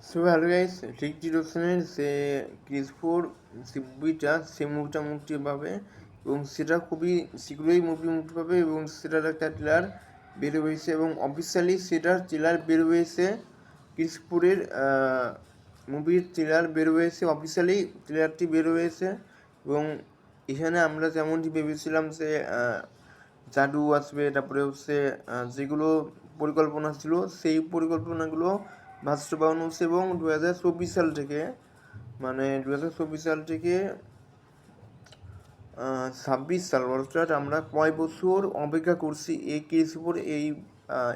So hello guys, Hrithik রোশনের যে Chris 4 সে মুভিটা মুক্তি পাবে এবং সেটা খুবই শীঘ্রই মুক্তি পাবে এবং সেটার একটা ট্রেলার বের হয়েছে এবং অফিসিয়ালি সেটার ট্রেলার বের হয়েছে। ক্রিস 4-এর মুভির ট্রেলার বের হয়েছে, অফিসিয়ালি ট্রেলারটি বের হয়েছে এবং এখানে আমরা যেমনটি ভেবেছিলাম যে জাদু আসবে, তারপরে হচ্ছে যেগুলো পরিকল্পনা ছিল সেই পরিকল্পনাগুলো বাস্তবায়ন হচ্ছে এবং 2024 সাল থেকে 26 সাল অর্থাৎ আমরা কয় বছর অপেক্ষা করছি এই ক্রিস 4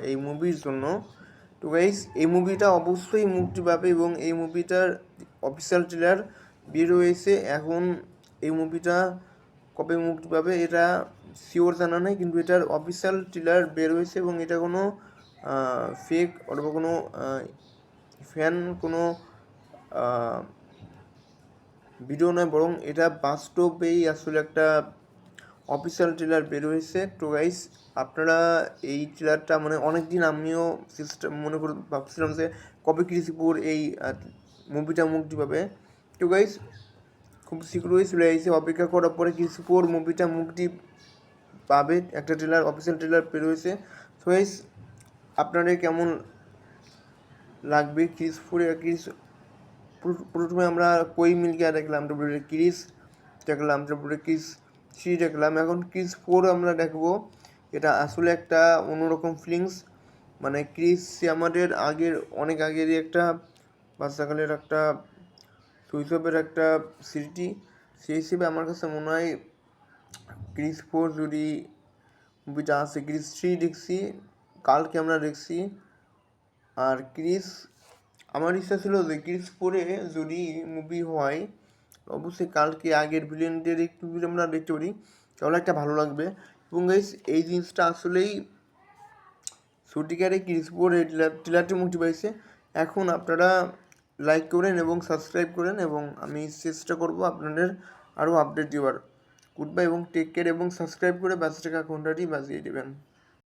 এই মুভির জন্য। তো গাইস, এই মুভিটা অবশ্যই মুক্তি পাবে এবং এই মুভিটার অফিসিয়াল ট্রেলার বের হয়েছে। এখন এই মুভিটা কবে মুক্তি পাবে এটা শিওর জানা নেই, কিন্তু এটার অফিসিয়াল ট্রেলার বের হয়েছে এবং এটা কোনো ফেক অথবা কোনো কোনো ভিডিও নয়, বরং এটা বাস্তবেই আসলে একটা অফিসিয়াল ট্রেলার বের হয়েছে। তো গাইস, আপনারা এই ট্রেলারটা অনেক দিন আমিও ভাবছিলাম যে কবে ক্রিস 4 এই মুভিটা মুক্তি পাবে। তো গাইস, খুব শীঘ্রই চলে এসেছে, অপেক্ষা করার পরে ক্রিস 4 মুভিটা মুক্তি পাবে, একটা ট্রেলার অফিসিয়াল ট্রেলার বের হয়েছে। তো গাইস, আপনাদের কেমন লাগবে প্রথমে আমরা কই মিলকে দেখলাম, তারপরে ক্রিস দেখলাম, তারপরে ক্রিস 3 দেখলাম, এখন ক্রিস 4 আমরা দেখবো। এটা আসলে একটা অন্যরকম ফিলিংস, ক্রিস আমাদের অনেক আগেরই একটা বাচ্চাকালের একটা শৈশবের একটা স্মৃতি। সেই হিসেবে আমার কাছে মনে হয় ক্রিস 4 যদি মুভিটা আসে, ক্রিস 3 দেখছি, কালকে আমরা দেখছি। আর আমার ইচ্ছা ছিল যে ক্রিস 4 যদি মুভি হয় অবশ্যই কালকে আগের ভিলেনদের একটু যদি আমরা দেখতে পারি তাহলে একটা ভালো লাগবে। এবং গাইস, এই জিনিসটা আসলেই সত্যিকারে ক্রিস 4 ট্রেলারটি মুক্তি পাইছে। এখন আপনারা লাইক করেন এবং সাবস্ক্রাইব করেন এবং আমি চেষ্টা করব আপনাদের আরও আপডেট দেওয়ার। গুড বাই এবং টেক কেয়ার এবং সাবস্ক্রাইব করে 5 টাকা ঘন্টাটি বাজিয়ে দেবেন।